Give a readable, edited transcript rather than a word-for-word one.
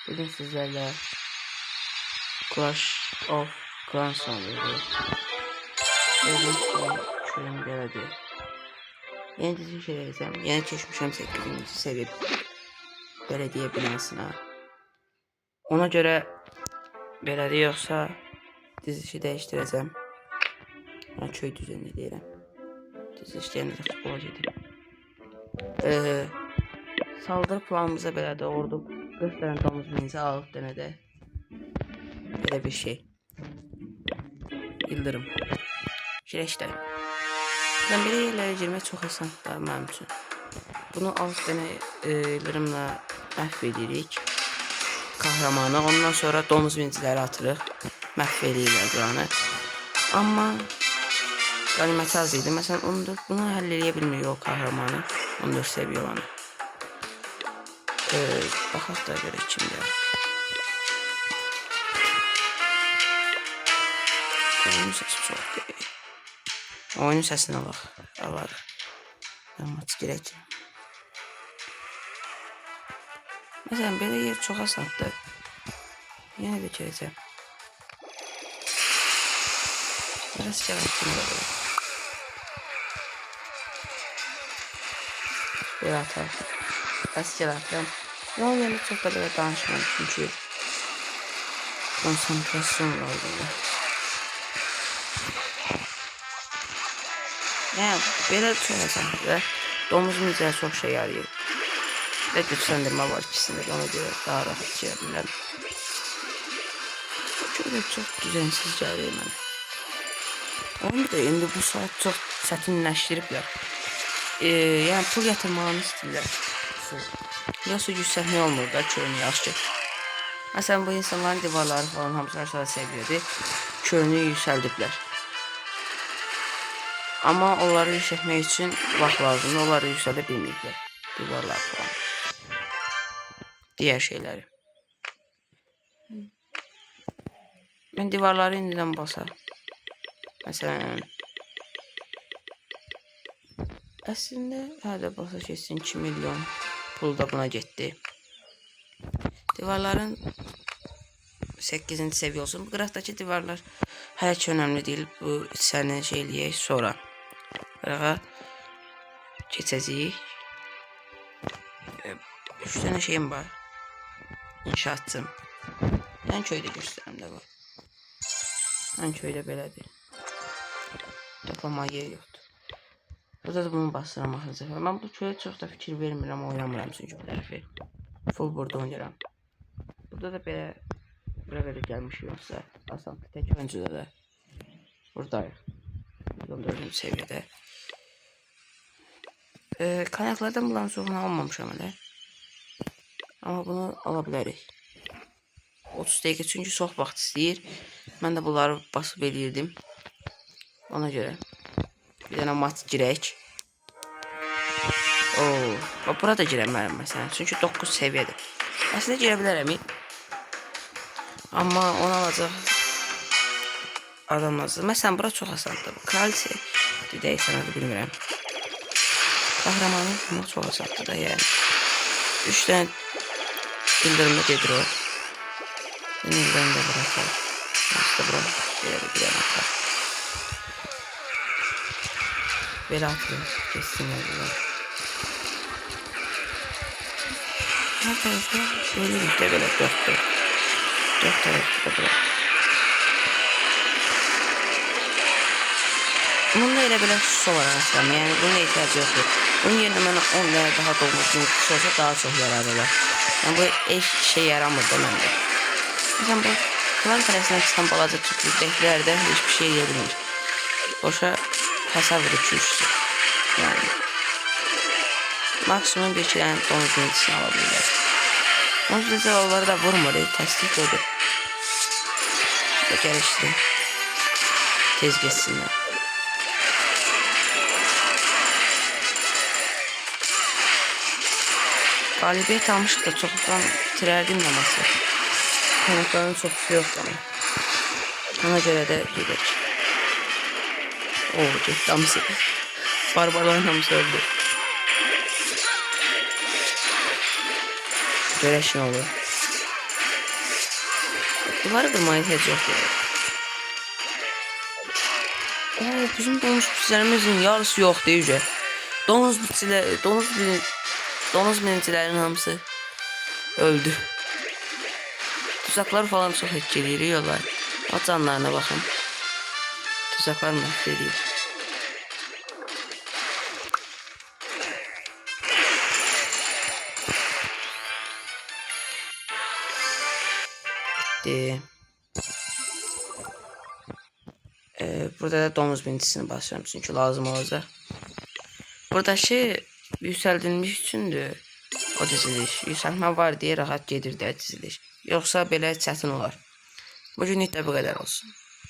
Bugün sizlerle Clash of Clans oynuyoruz. Özellikle şöyle belediye. Yeni dizi şeylersem yeni geçmişim 8. seviye belediye binasına. Ona göre belediye yoksa dizisi değiştireceğim. Ben köy düzenli değilim. Dizi işlerinde de futbola gedim. Saldırı planımıza belə də ordu 40 tane domuz minizi alıb dənə də belə bir şey. Yıldırım. Kireçler. Ben belə yerlərə girmək çox asandır mənim üçün. Bunu alt dənə yıldırımla məhv edirik. Kahramanı. Ondan sonra domuz minciləri atırıq. Məhv edirlər buranı. Amma qəniməti az idi. Məsələn, bunu həll edə bilmirik o kahramanı. 14 seviyə olanı. Baxaq da görə kimdir. Oyun səsi çox deyil. Oyunun səsinə bax. Alar. Maç girək. Məsələn, belə yer çox asandır. Yenə də girəcəm. Biraz gələtdim də belə. Belə atar. Biraz gələtdim. Yol yerində çox da belə danışmam. Çünki konsantrasyon lazımdır. Yəni, belə çox asandır. Domuz mincəyə çox şey yarayır. Və gücləndirmə var ikisində. Ona görə daha rahat içə bilərəm. Şöyle çox düzensiz gəlir mənə. Onu da indi bu saat çox çətinləşdiriblər. Yəni pul yatırmağını istəyirlər. Yoxsa yüksəlmək olmur da köyünü yaxşı. Məsələn bu insanların divarları falan hamısı aşağı səviyyədir. Köyünü yüksəldiblər. Amma onları yüksəltmək üçün vaxt lazımdır. Onları yüksəldə bilməyiblər. Divarlar falan. Diğer şeyləri. Ben divarları indidən basar. Məsələn, əslində hələ basa keçsin 2 milyon pul da buna getdi. Divarların 8. seviyə olsun. Bu qıraqdakı divarlar hələ ki önəmli deyil. Bu səni şey eləyək sonra. Qırağa keçəcəyik. 3 tane şeyim var. İnşaatçım. Mən köydə göstərim də var. Mən köydə belədir. Toplama yeri yoxdur. Burada da bunu basıram axırıca. Mən bu köyə çox da fikir vermirəm, oynamıram çünki bu tərəfi. Full burada oynayıram. Burada da belə bura qədər gəlmişik yoxsa asandır. Tək öncüdə də buradayıq. 14-cü səviyyədə. Kaynaqlardan bulan çoxunu almamışam hələ. Amma bunu ala bilərik. 30 dəqiqə çünki çox vaxt istəyir. Mən də bunları basıb eləyirdim. Ona görə bir dənə mat girək. Bura da girə bilərəm məsələn. Çünki 9 səviyyədir. Əslində girə bilərəm. Amma ona alacaq adam lazım. Məsələn bura çox asandır. Kraliçe deyək sənə də bilmirəm. Kahramanı bulmaq çox asandır da yəni. 3 dənə bildirmə gedir o. Yeniden de bırakalım. İşte bırak. Bir atar. Böyle atıyoruz. Kessinler bunlar. Her tarafta böyle bir de böyle 4 tarafta da bırak. Bununla elə belə su var aslında. Yani bunun ihtiyacı yoktur. Bunun yerine bana 10 lira daha dolmuş su olsa daha çok yararlılar. Yani bu şey yaramır da məndə. Məsələn bu klan kaləsindən çıxan balaca tüklü dəhllərdə hiçbir şey yedirmir. Boşa həsab vurur üçüncüsü. Yani maksimum bir iki dənə domuz mincisini ala bilirlər. Domuz mincisi onları da vurmur, təsdiq odur. Və gəlişdir. Tez geçsinlər. Qalibiyyət almışıq da çoxdan bitirərdim namazı. Kanatların çoxusu yoxdur ama. Ona görə də gedək. Getdi hamısı. Barbarların hamısı öldü. Görək nə olur. Duvarı kırmaya heç yoxdur. Bizim donuz bitkilərimizin yarısı yoxdur yüce. Donuz mincilərin hamısı öldü. Tuzaklar falan çox etkili ediyorlar. O canlarına baxın. Tuzaklar məhv edir. Bitti. Burada da domuz bintisini basıyorum çünkü lazım olacak. Buradaki yüksəldilmiş üçündür o diziliş. Yüksəlmə var diye rahat gedir də diziliş. Yoksa belə çətin olar. Bugünlük də bu qədər olsun.